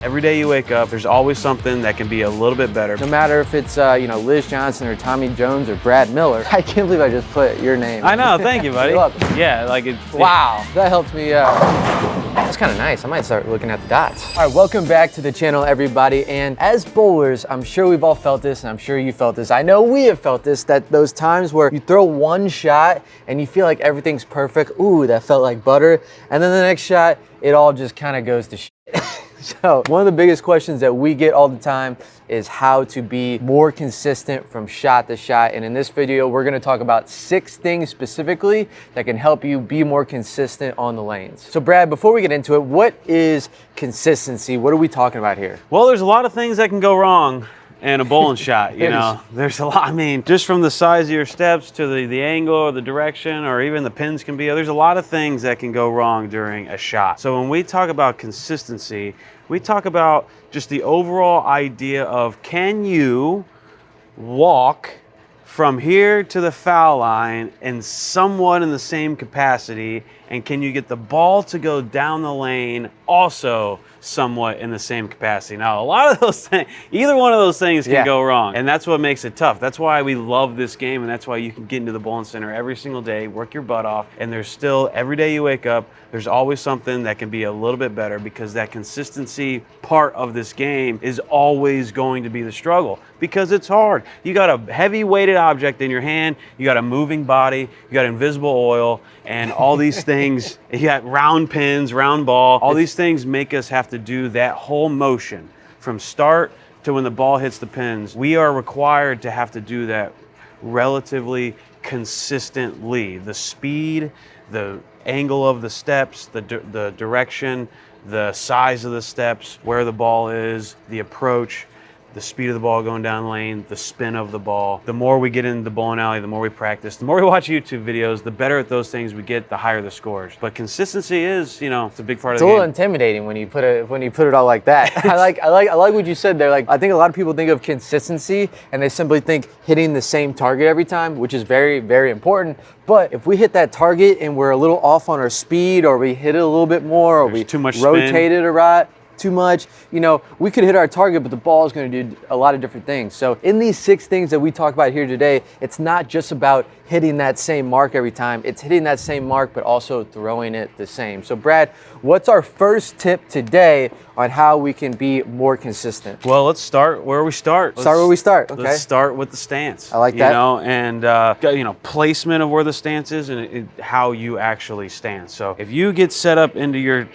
Every day you wake up, there's always something that can be a little bit better. No matter if it's, Liz Johnson or Tommy Jones or Brad Miller. I can't believe I just put your name. I know, thank you, buddy. Yeah, like wow, that helped me out. That's kind of nice. I might start looking at the dots. All right, welcome back to the channel, everybody. And as bowlers, I'm sure we've all felt this, and I'm sure you felt this. I know we have felt this, that those times where you throw one shot and you feel like everything's perfect. Ooh, that felt like butter. And then the next shot, it all just kind of goes to shit. So one of the biggest questions that we get all the time is how to be more consistent from shot to shot. And in this video, we're gonna talk about 6 things specifically that can help you be more consistent on the lanes. So Brad, before we get into it, what is consistency? What are we talking about here? Well, there's a lot of things that can go wrong in a bowling shot, you know. There's a lot, I mean, just from the size of your steps to the angle or the direction or even the pins can be, there's a lot of things that can go wrong during a shot. So when we talk about consistency, we talk about just the overall idea of, can you walk from here to the foul line in somewhat in the same capacity, and can you get the ball to go down the lane also somewhat in the same capacity? Now, a lot of those things, either one of those things can go wrong, and that's what makes it tough. That's why we love this game, and that's why you can get into the bowling center every single day, work your butt off, and there's still, every day you wake up, there's always something that can be a little bit better, because that consistency part of this game is always going to be the struggle, because it's hard. You got a heavy weighted object in your hand, you got a moving body, you got invisible oil, and all these things, you got round pins, round ball, all these things make us have to do that whole motion from start to when the ball hits the pins. We are required to have to do that relatively consistently. The speed, the angle of the steps, the direction, the size of the steps, where the ball is, the approach, the speed of the ball going down the lane, the spin of the ball. The more we get into the bowling alley, the more we practice, the more we watch YouTube videos, the better at those things we get, the higher the scores. But consistency is, you know, it's a big part of the game. It's a little intimidating when you put it all like that. I like what you said there. Like, I think a lot of people think of consistency and they simply think hitting the same target every time, which is very, very important. But if we hit that target and we're a little off on our speed, or we hit it a little bit more, or we rotate it a lot too much, you know, we could hit our target, but the ball is going to do a lot of different things. So in these 6 things that we talk about here today, it's not just about hitting that same mark every time. It's hitting that same mark, but also throwing it the same. So Brad, what's our first tip today on how we can be more consistent? Well, let's start where we start. Start where we start. Okay. Let's start with the stance. I like that. You know, and you know, placement of where the stance is and how you actually stand. So if you get set up into your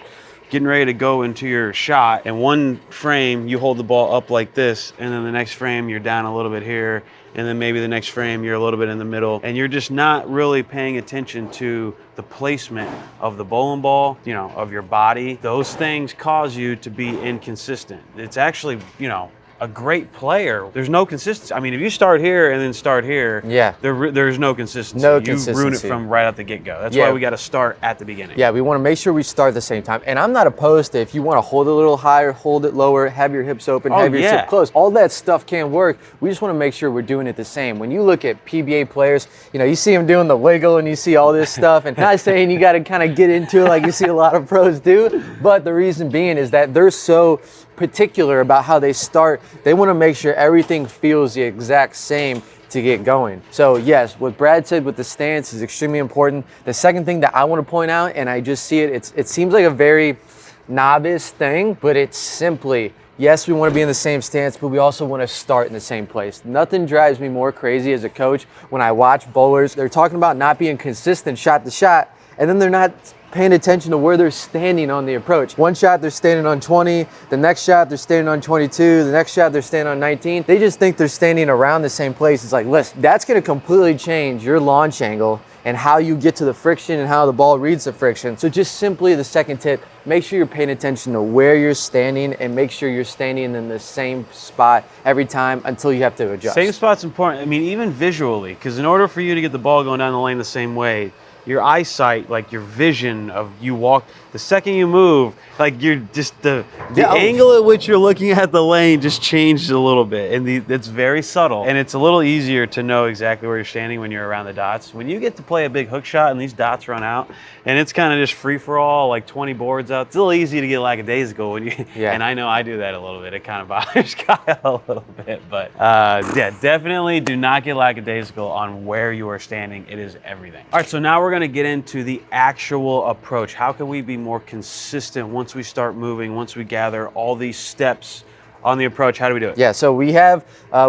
getting ready to go into your shot, and one frame you hold the ball up like this, and then the next frame you're down a little bit here, and then maybe the next frame you're a little bit in the middle, and you're just not really paying attention to the placement of the bowling ball, you know, of your body. Those things cause you to be inconsistent. It's actually, you know, a great player, there's no consistency. I mean, if you start here and then start here, there's no consistency. You ruin it from right out the get-go. That's why we got to start at the beginning. Yeah, we want to make sure we start at the same time. And I'm not opposed to, if you want to hold it a little higher, hold it lower, have your hips open, have your hip closed. All that stuff can work. We just want to make sure we're doing it the same. When you look at PBA players, you know, you see them doing the wiggle and you see all this stuff. And not saying you got to kind of get into it like you see a lot of pros do, but the reason being is that they're so particular about how they start. They want to make sure everything feels the exact same to get going. So yes, what Brad said with the stance is extremely important. The second thing that I want to point out, and I just see it seems like a very novice thing, but it's simply, yes, we want to be in the same stance, but we also want to start in the same place. Nothing drives me more crazy as a coach when I watch bowlers. They're talking about not being consistent shot to shot, and then they're not paying attention to where they're standing on the approach. One shot they're standing on 20, the next shot they're standing on 22, the next shot they're standing on 19. They just think they're standing around the same place. It's like, listen, that's going to completely change your launch angle and how you get to the friction and how the ball reads the friction. So just simply the second tip, make sure you're paying attention to where you're standing and make sure you're standing in the same spot every time until you have to adjust. Same spot's important. I mean, even visually, because in order for you to get the ball going down the lane the same way, your eyesight, like your vision of you walk, the second you move, like you're just the angle at which you're looking at the lane just changed a little bit, and it's very subtle, and it's a little easier to know exactly where you're standing when you're around the dots. When you get to play a big hook shot and these dots run out, and it's kind of just free for all, like 20 boards out, it's a little easy to get lackadaisical when you. And I know I do that a little bit. It kind of bothers Kyle a little bit, but yeah, definitely do not get lackadaisical on where you are standing. It is everything. All right, so now we're going to get into the actual approach. How can we be more consistent once we start moving, once we gather all these steps on the approach? How do we do it? Yeah, so we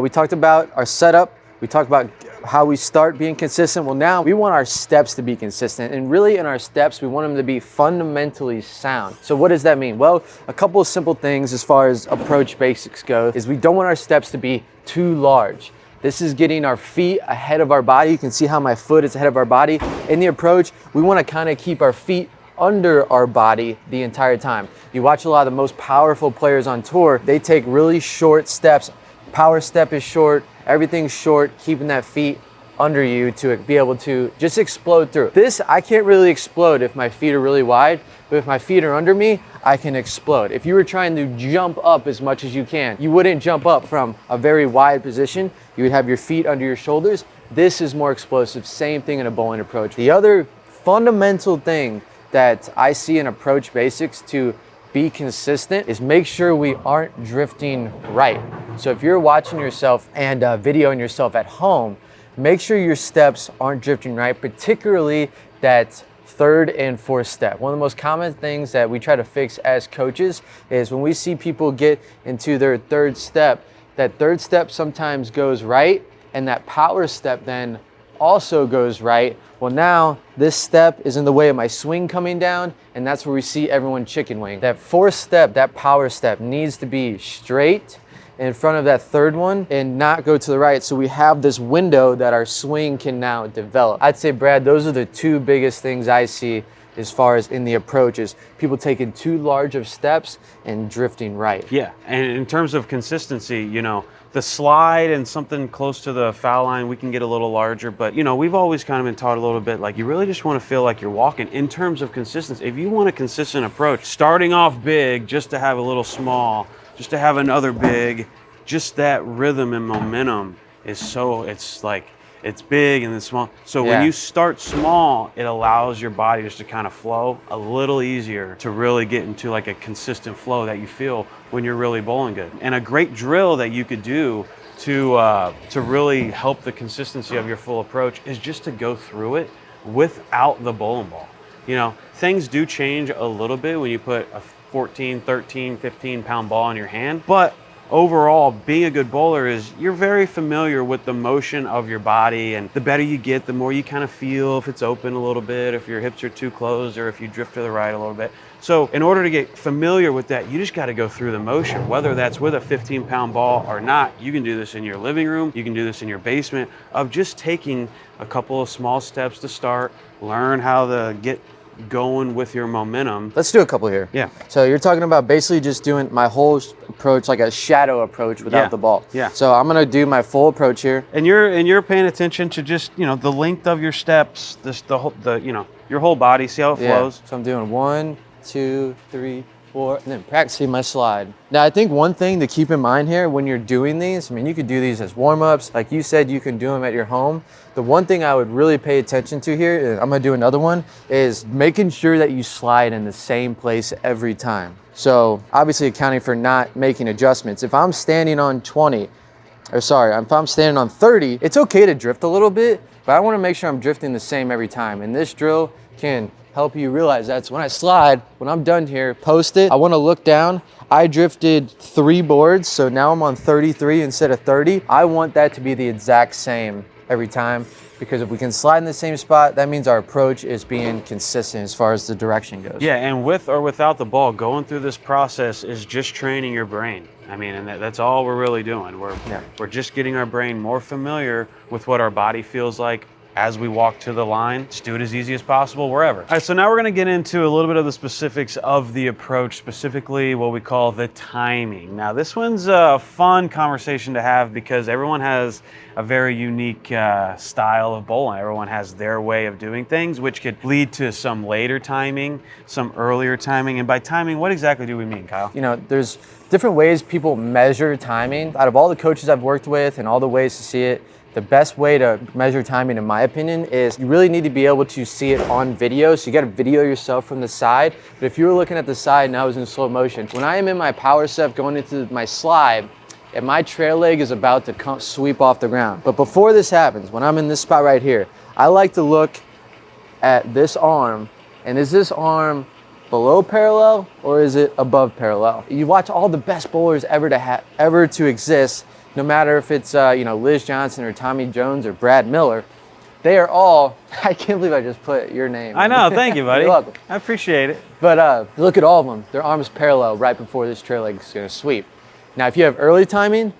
talked about our setup. We talked about how we start being consistent. Well, now we want our steps to be consistent, and really in our steps, we want them to be fundamentally sound. So what does that mean? Well, a couple of simple things as far as approach basics go is we don't want our steps to be too large. This is getting our feet ahead of our body. You can see how my foot is ahead of our body. In the approach, we want to kind of keep our feet under our body the entire time. You watch a lot of the most powerful players on tour, they take really short steps. Power step is short, everything's short, keeping that feet under you to be able to just explode through. This, I can't really explode if my feet are really wide, but if my feet are under me, I can explode. If you were trying to jump up as much as you can, you wouldn't jump up from a very wide position. You would have your feet under your shoulders. This is more explosive. Same thing in a bowling approach. The other fundamental thing that I see in approach basics to be consistent is make sure we aren't drifting right. So if you're watching yourself and videoing yourself at home, make sure your steps aren't drifting right, particularly that third and fourth step. One of the most common things that we try to fix as coaches is when we see people get into their third step, that third step sometimes goes right, and that power step then also goes right. Well, now this step is in the way of my swing coming down, and that's where we see everyone chicken wing. That fourth step, that power step, needs to be straight in front of that third one and not go to the right, so we have this window that our swing can now develop. I'd say, Brad, those are the two biggest things I see as far as in the approach is people taking too large of steps and drifting right. Yeah, and in terms of consistency, you know, the slide and something close to the foul line, we can get a little larger, but you know, we've always kind of been taught a little bit like you really just want to feel like you're walking. In terms of consistency, if you want a consistent approach, starting off big just to have a little small, just to have another big, just that rhythm and momentum is so, it's like, it's big and then small. So when you start small, it allows your body just to kind of flow a little easier to really get into like a consistent flow that you feel when you're really bowling good. And a great drill that you could do to really help the consistency of your full approach is just to go through it without the bowling ball. You know, things do change a little bit when you put a 14, 13, 15 pound ball in your hand, but overall, being a good bowler is you're very familiar with the motion of your body, and the better you get, the more you kind of feel if it's open a little bit, if your hips are too closed, or if you drift to the right a little bit. So in order to get familiar with that, you just got to go through the motion, whether that's with a 15-pound ball or not. You can do this in your living room, you can do this in your basement, of just taking a couple of small steps to start, learn how to get going with your momentum. Let's do a couple here. Yeah. So you're talking about basically just doing my whole approach like a shadow approach without the ball. Yeah. So I'm gonna do my full approach here. And you're paying attention to just, you know, the length of your steps, you know, your whole body, see how it flows. So I'm doing 1, 2, 3, 4, and then practicing my slide. Now I think one thing to keep in mind here when you're doing these, I mean, you could do these as warm-ups. Like you said, you can do them at your home. The one thing I would really pay attention to here, and I'm gonna do another one, is making sure that you slide in the same place every time. So obviously accounting for not making adjustments. If I'm standing on 20, if I'm standing on 30, it's okay to drift a little bit, but I wanna make sure I'm drifting the same every time. And this drill can help you realize that's when I slide, when I'm done here, post it, I wanna look down. I drifted 3 boards, so now I'm on 33 instead of 30. I want that to be the exact same every time, because if we can slide in the same spot, that means our approach is being consistent as far as the direction goes. Yeah, and with or without the ball, going through this process is just training your brain. I mean, and that's all we're really doing. We're just getting our brain more familiar with what our body feels like as we walk to the line. Just do it as easy as possible wherever. All right, so now we're gonna get into a little bit of the specifics of the approach, specifically what we call the timing. Now this one's a fun conversation to have because everyone has a very unique style of bowling. Everyone has their way of doing things, which could lead to some later timing, some earlier timing. And by timing, what exactly do we mean, Kyle? You know, there's different ways people measure timing. Out of all the coaches I've worked with and all the ways to see it, the best way to measure timing, in my opinion, is you really need to be able to see it on video. So you got to video yourself from the side. But if you were looking at the side and I was in slow motion, when I am in my power step going into my slide, and my trail leg is about to sweep off the ground. But before this happens, when I'm in this spot right here, I like to look at this arm, and is this arm below parallel or is it above parallel? You watch all the best bowlers ever to exist, no matter if it's Liz Johnson or Tommy Jones or Brad Miller, they are all, I can't believe I just put your name. I know, thank you, buddy. You're welcome. I appreciate it. But look at all of them. Their arms parallel right before this trail leg is gonna sweep. Now, if you have early timing,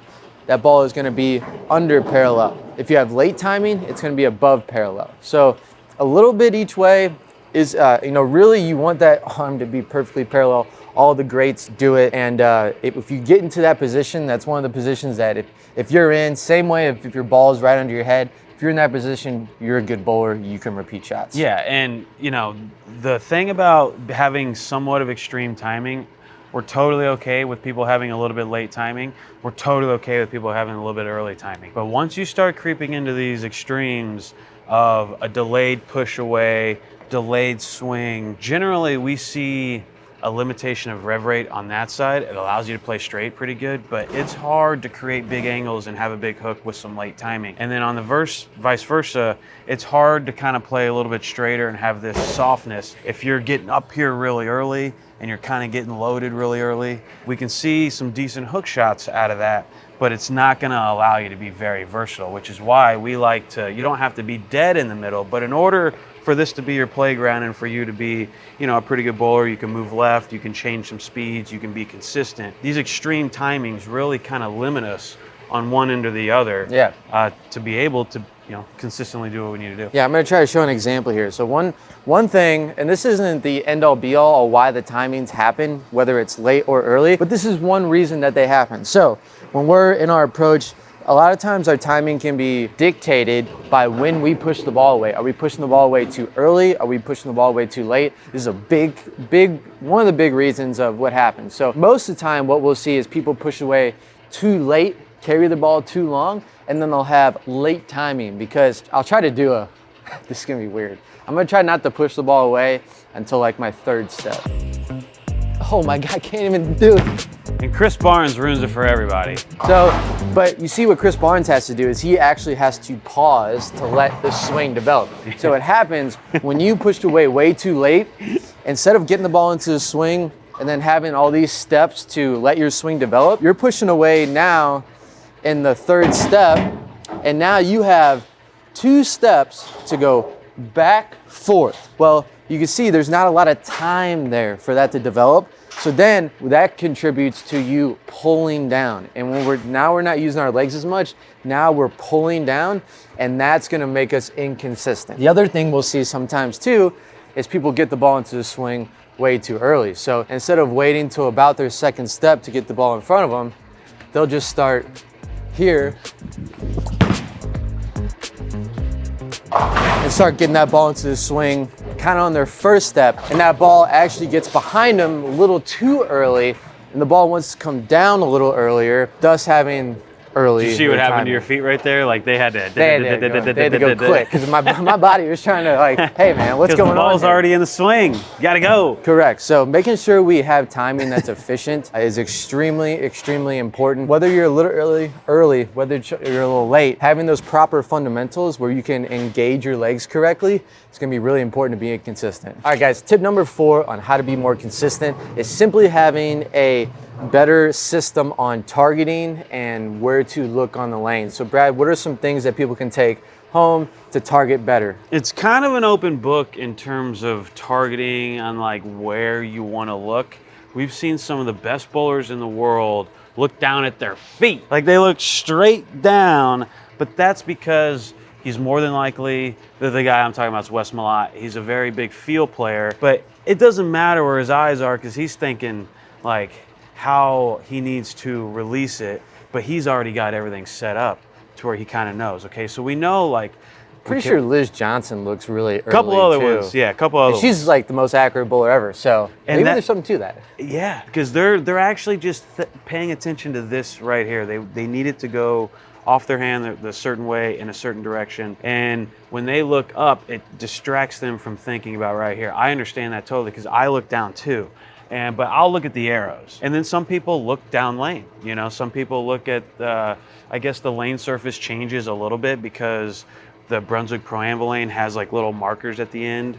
that ball is gonna be under parallel. If you have late timing, it's gonna be above parallel. So a little bit each way is, really you want that arm to be perfectly parallel. All the greats do it, and if you get into that position, that's one of the positions that if you're in, same way if your ball is right under your head, if you're in that position, you're a good bowler, you can repeat shots. Yeah, and the thing about having somewhat of extreme timing, we're totally okay with people having a little bit late timing. We're totally okay with people having a little bit early timing. But once you start creeping into these extremes of a delayed push away, delayed swing, generally we see a limitation of rev rate on that side. It allows you to play straight pretty good, but it's hard to create big angles and have a big hook with some late timing. And then on the vice versa, it's hard to kind of play a little bit straighter and have this softness. If you're getting up here really early and you're kind of getting loaded really early, we can see some decent hook shots out of that, but it's not gonna allow you to be very versatile, which is why we like to, you don't have to be dead in the middle, but in order for this to be your playground and for you to be, a pretty good bowler, you can move left, you can change some speeds, you can be consistent. These extreme timings really kind of limit us on one end or the other. Yeah. To be able to, consistently do what we need to do. Yeah, I'm gonna try to show an example here. So one thing, and this isn't the end all be all of why the timings happen, whether it's late or early, but this is one reason that they happen. So when we're in our approach, a lot of times our timing can be dictated by when we push the ball away. Are we pushing the ball away too early? Are we pushing the ball away too late? This is one of the big reasons of what happens. So most of the time what we'll see is people push away too late, carry the ball too long, and then they'll have late timing, because I'll try to do this is gonna be weird. I'm gonna try not to push the ball away until like my third step. Oh my God, I can't even do it. And Chris Barnes ruins it for everybody. So, but you see what Chris Barnes has to do is he actually has to pause to let the swing develop. So it happens when you pushed away way too late, instead of getting the ball into the swing and then having all these steps to let your swing develop, you're pushing away now in the third step, and now you have 2 steps to go back, forth. Well, you can see there's not a lot of time there for that to develop. So then that contributes to you pulling down. And when we're not using our legs as much, now we're pulling down, and that's gonna make us inconsistent. The other thing we'll see sometimes too is people get the ball into the swing way too early. So instead of waiting till about their second step to get the ball in front of them, they'll just start here and start getting that ball into the swing kind of on their first step, and that ball actually gets behind them a little too early, and the ball wants to come down a little earlier, thus having early. Did you see what happened to your feet right there? Like they had to go quick, because my body was trying to like, hey man, what's going on? The ball's here? already in the swing. You gotta go. Correct. So making sure we have timing that's efficient is extremely important. Whether you're a little early, whether you're a little late, having those proper fundamentals where you can engage your legs correctly, it's gonna be really important to be consistent. All right, guys, tip number 4 on how to be more consistent is simply having a better system on targeting and where to look on the lane. So Brad, what are some things that people can take home to target better? It's kind of an open book in terms of targeting on like where you want to look. We've seen some of the best bowlers in the world look down at their feet. Like they look straight down, but that's because He's more than likely, the guy I'm talking about is Wes Malott. He's a very big field player, but it doesn't matter where his eyes are because he's thinking like how he needs to release it, but he's already got everything set up to where he kind of knows. Okay, so we know like. Pretty sure Liz Johnson looks really early. A couple other too. ones, yeah, a couple other and she's ones. Like the most accurate bowler ever, so maybe there's something to that. Yeah, because they're actually just paying attention to this right here. They need it to go off their hand the certain way in a certain direction, and when they look up, it distracts them from thinking about right here. I understand that totally because I look down too. But I'll look at the arrows, and then some people look down lane. You know, some people look at I guess the lane surface changes a little bit because the Brunswick Pro-Am lane has like little markers at the end,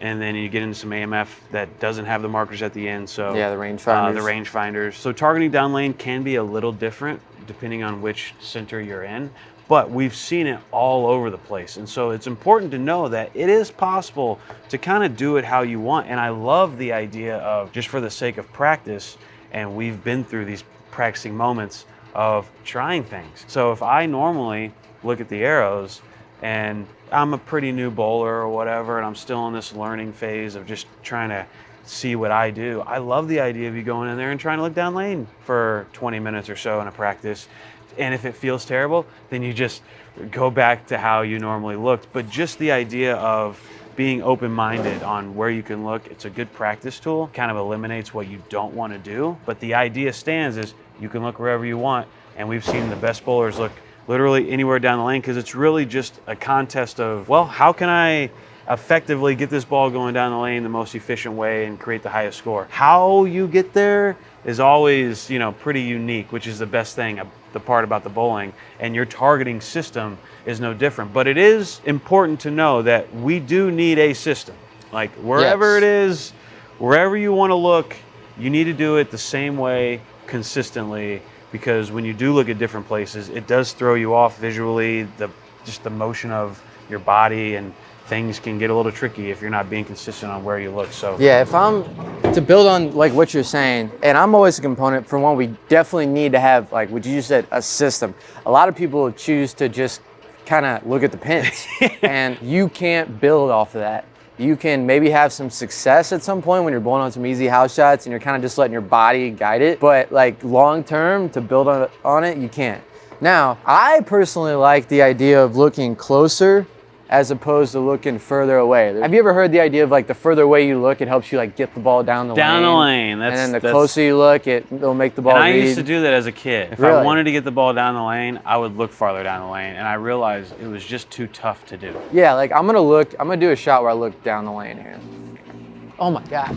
and then you get into some AMF that doesn't have the markers at the end. So yeah, the rangefinders. The rangefinders. So targeting down lane can be a little different depending on which center you're in, but we've seen it all over the place. And so it's important to know that it is possible to kind of do it how you want. And I love the idea of just for the sake of practice, and we've been through these practicing moments of trying things. So if I normally look at the arrows, and I'm a pretty new bowler or whatever, and I'm still in this learning phase of just trying to see what I do. I love the idea of you going in there and trying to look down lane for 20 minutes or so in a practice. And if it feels terrible, then you just go back to how you normally looked. But just the idea of being open-minded on where you can look, it's a good practice tool. Kind of eliminates what you don't want to do. But the idea stands is you can look wherever you want. And we've seen the best bowlers look literally anywhere down the lane because it's really just a contest of, well, how can I effectively get this ball going down the lane the most efficient way and create the highest score? How you get there is always, you know, pretty unique, which is the best thing, the part about the bowling. And your targeting system is no different. But it is important to know that we do need a system. Like wherever it is, wherever you want to look, you need to do it the same way consistently. Because when you do look at different places, it does throw you off visually, just the motion of your body, and things can get a little tricky if you're not being consistent on where you look. So yeah, if I'm to build on like what you're saying, and I'm always a component for one, we definitely need to have, like what you just said, a system. A lot of people choose to just kind of look at the pins, and you can't build off of that. You can maybe have some success at some point when you're bowling on some easy house shots and you're kind of just letting your body guide it. But like long term, to build on it, you can't. Now, I personally like the idea of looking closer as opposed to looking further away. Have you ever heard the idea of like the further away you look, it helps you like get the ball down the lane? Down the lane. And then the closer you look, it'll make the ball And I read. used to do that as a kid. If I wanted to get the ball down the lane, I would look farther down the lane, and I realized it was just too tough to do. Yeah, like I'm gonna do a shot where I look down the lane here. Oh my God.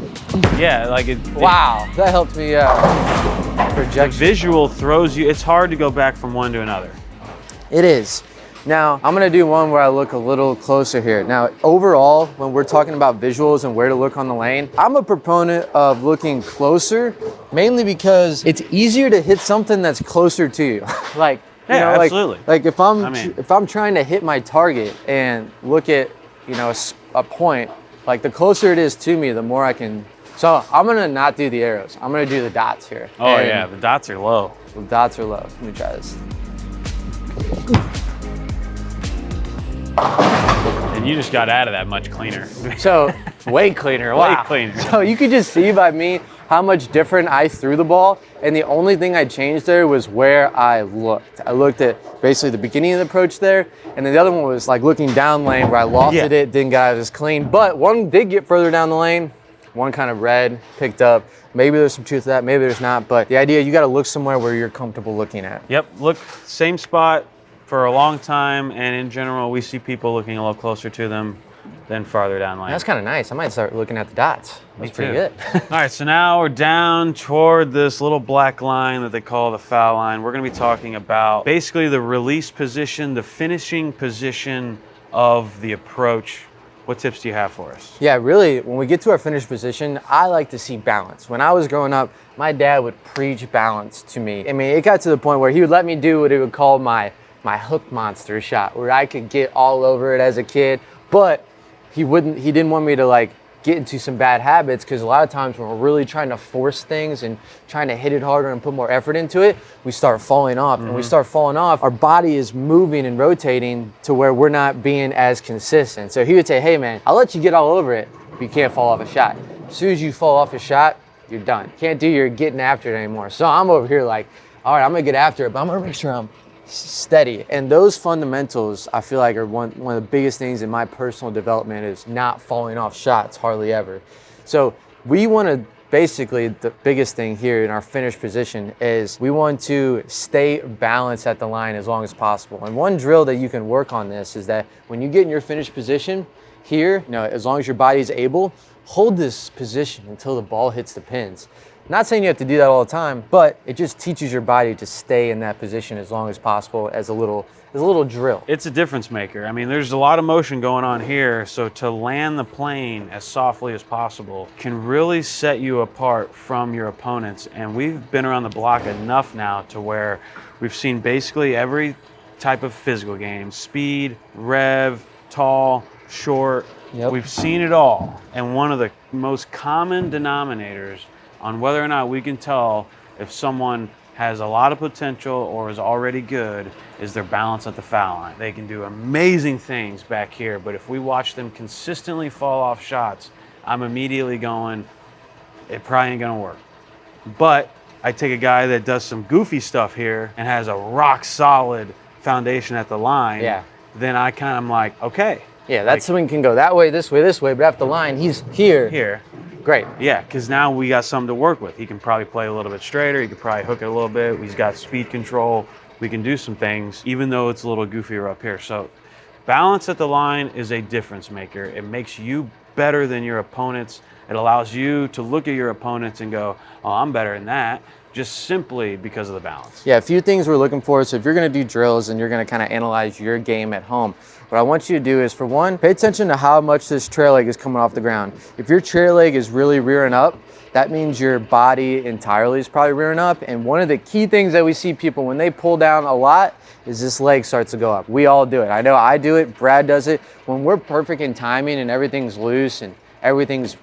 Yeah, like wow, that helped me projection. The visual throws you, it's hard to go back from one to another. It is. Now, I'm gonna do one where I look a little closer here. Now, overall, when we're talking about visuals and where to look on the lane, I'm a proponent of looking closer, mainly because it's easier to hit something that's closer to you. Like, you know, absolutely. Like if I'm trying to hit my target and look at, you know, a point, like the closer it is to me, the more I can. So I'm gonna not do the arrows. I'm gonna do the dots here. Oh yeah, the dots are low. The dots are low. Let me try this. And you just got out of that much cleaner. So, way cleaner, wow. Way cleaner. So you could just see by me how much different I threw the ball, and the only thing I changed there was where I looked. I looked at basically the beginning of the approach there, and then the other one was like looking down lane where I lofted it, didn't get out as clean, but one did get further down the lane, one kind of read, picked up. Maybe there's some truth to that, maybe there's not, but the idea, you gotta look somewhere where you're comfortable looking at. Yep, look, same spot for a long time, and in general, we see people looking a little closer to them than farther down lane. That's kind of nice. I might start looking at the dots. That's pretty good. All right, so now we're down toward this little black line that they call the foul line. We're gonna be talking about basically the release position, the finishing position of the approach. What tips do you have for us? Yeah, really, when we get to our finish position, I like to see balance. When I was growing up, my dad would preach balance to me. I mean, it got to the point where he would let me do what he would call my hook monster shot, where I could get all over it as a kid, but he didn't want me to like get into some bad habits, because a lot of times when we're really trying to force things and trying to hit it harder and put more effort into it, we start falling off. And we start falling off, our body is moving and rotating to where we're not being as consistent. So he would say, hey man, I'll let you get all over it, but you can't fall off a shot. As soon as you fall off a shot, you're done. Can't do your getting after it anymore. So I'm over here like, all right, I'm gonna get after it, but I'm gonna make sure I'm steady. And those fundamentals, I feel like, are one of the biggest things in my personal development, is not falling off shots hardly ever. So we want to, basically the biggest thing here in our finish position is we want to stay balanced at the line as long as possible. And one drill that you can work on this is that when you get in your finish position here, as long as your body is able, hold this position until the ball hits the pins. Not saying you have to do that all the time, but it just teaches your body to stay in that position as long as possible, as a little drill. It's a difference maker. I mean, there's a lot of motion going on here, so to land the plane as softly as possible can really set you apart from your opponents. And we've been around the block enough now to where we've seen basically every type of physical game: speed, rev, tall, short. Yep. We've seen it all. And one of the most common denominators on whether or not we can tell if someone has a lot of potential or is already good is their balance at the foul line. They can do amazing things back here, but if we watch them consistently fall off shots, I'm immediately going, it probably ain't gonna work. But I take a guy that does some goofy stuff here and has a rock solid foundation at the line, then I kind of like, okay. Yeah, that swing can go that way, this way, but at the line, he's here. Great. Yeah, because now we got something to work with. He can probably play a little bit straighter. He could probably hook it a little bit. He's got speed control. We can do some things, even though it's a little goofier up here. So balance at the line is a difference maker. It makes you better than your opponents. It allows you to look at your opponents and go, oh, I'm better than that, just simply because of the balance. Yeah, a few things we're looking for. So if you're gonna do drills and you're gonna kind of analyze your game at home, what I want you to do is, for one, pay attention to how much this trail leg is coming off the ground. If your trail leg is really rearing up, that means your body entirely is probably rearing up. And one of the key things that we see people when they pull down a lot is this leg starts to go up. We all do it. I know I do it, Brad does it. When we're perfect in timing and everything's loose and everything's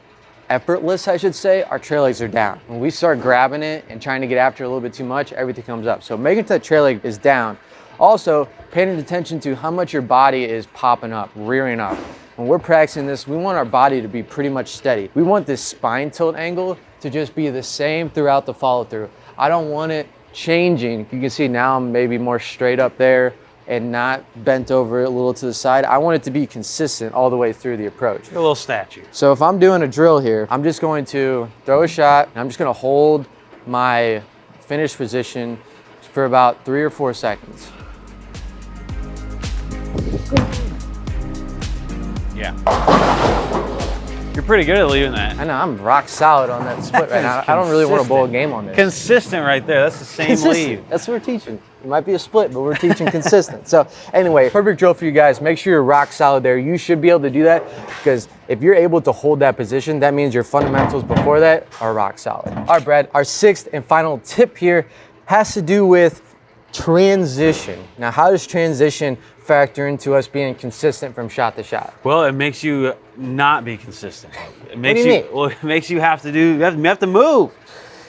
effortless, I should say, our trail legs are down. When we start grabbing it and trying to get after it a little bit too much, everything comes up. So making sure that trail leg is down. Also, paying attention to how much your body is popping up, rearing up. When we're practicing this, we want our body to be pretty much steady. We want this spine tilt angle to just be the same throughout the follow through. I don't want it changing. You can see now I'm maybe more straight up there and not bent over a little to the side. I want it to be consistent all the way through the approach. A little statue. So if I'm doing a drill here, I'm just going to throw a shot and I'm just gonna hold my finish position for about 3 or 4 seconds. Yeah. You're pretty good at leaving that. I know, I'm rock solid on that split right now. I don't really want to bowl a game on this. Consistent right there. That's the same lead. That's what we're teaching. It might be a split, but we're teaching consistent. So anyway, perfect drill for you guys. Make sure you're rock solid there. You should be able to do that, because if you're able to hold that position, that means your fundamentals before that are rock solid. All right, Brad, our 6th and final tip here has to do with transition. Now, how does transition factor into us being consistent from shot to shot? Well, it makes you not be consistent. It makes what do you mean? Well, it makes you have to do. You have to move,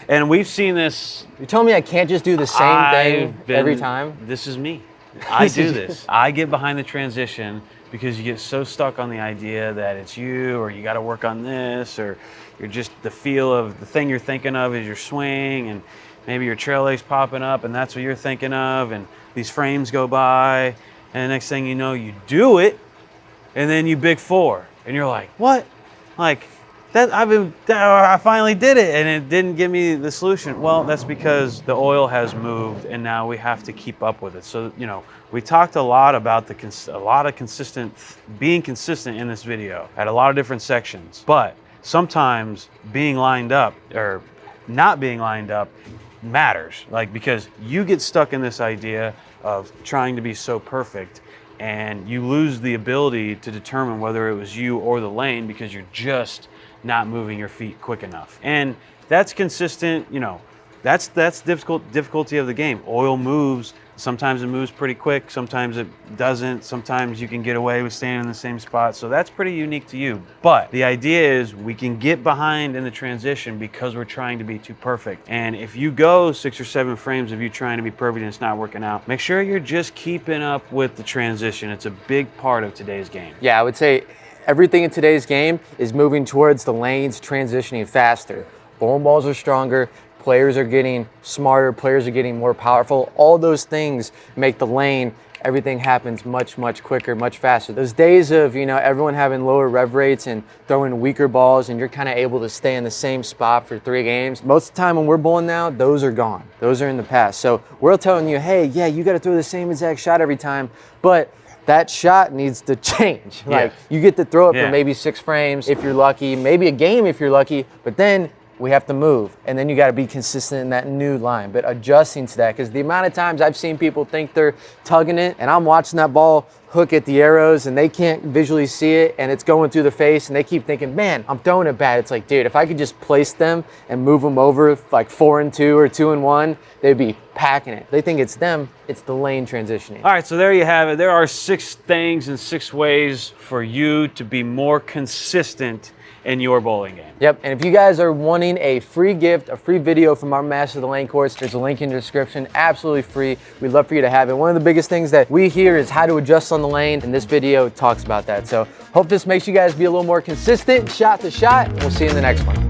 and we've seen this. You're telling me I can't just do the same thing every time? This is me. I do this. I get behind the transition because you get so stuck on the idea that it's you, or you got to work on this, or you're just the feel of the thing you're thinking of is your swing, and maybe your trail leg's popping up, and that's what you're thinking of, and these frames go by, and the next thing you know, you do it, and then you big four, and you're like, what? Like, I finally did it, and it didn't give me the solution. Well, that's because the oil has moved, and now we have to keep up with it. So, we talked a lot about being consistent in this video at a lot of different sections, but sometimes being lined up or not being lined up matters, because you get stuck in this idea of trying to be so perfect, and you lose the ability to determine whether it was you or the lane because you're just not moving your feet quick enough. And that's consistent, That's difficulty of the game. Oil moves. Sometimes it moves pretty quick, sometimes it doesn't, sometimes you can get away with staying in the same spot, so that's pretty unique to you. But the idea is we can get behind in the transition because we're trying to be too perfect. And if you go 6 or 7 frames of you trying to be perfect and it's not working out, make sure you're just keeping up with the transition. It's a big part of today's game. Yeah, I would say everything in today's game is moving towards the lanes transitioning faster. Bowling balls are stronger. Players are getting smarter, players are getting more powerful. All those things make the lane, everything happens much, much quicker, much faster. Those days of, everyone having lower rev rates and throwing weaker balls and you're kind of able to stay in the same spot for 3 games. Most of the time when we're bowling now, those are gone. Those are in the past. So we're telling you, hey, yeah, you got to throw the same exact shot every time, but that shot needs to change. Like you get to throw it for maybe 6 frames if you're lucky, maybe a game if you're lucky, but then we have to move, and then you got to be consistent in that new line, but adjusting to that, because the amount of times I've seen people think they're tugging it, and I'm watching that ball hook at the arrows, and they can't visually see it, and it's going through the face, and they keep thinking, man, I'm throwing it bad. It's like, dude, if I could just place them and move them over like 4-2 or 2-1, they'd be packing it. They think it's them, it's the lane transitioning. All right, so there you have it. There are 6 things and 6 ways for you to be more consistent in your bowling game. Yep, and if you guys are wanting a free gift, a free video from our Master of the Lane course, there's a link in the description, absolutely free. We'd love for you to have it. One of the biggest things that we hear is how to adjust on the lane, and this video talks about that. So hope this makes you guys be a little more consistent, shot to shot, and we'll see you in the next one.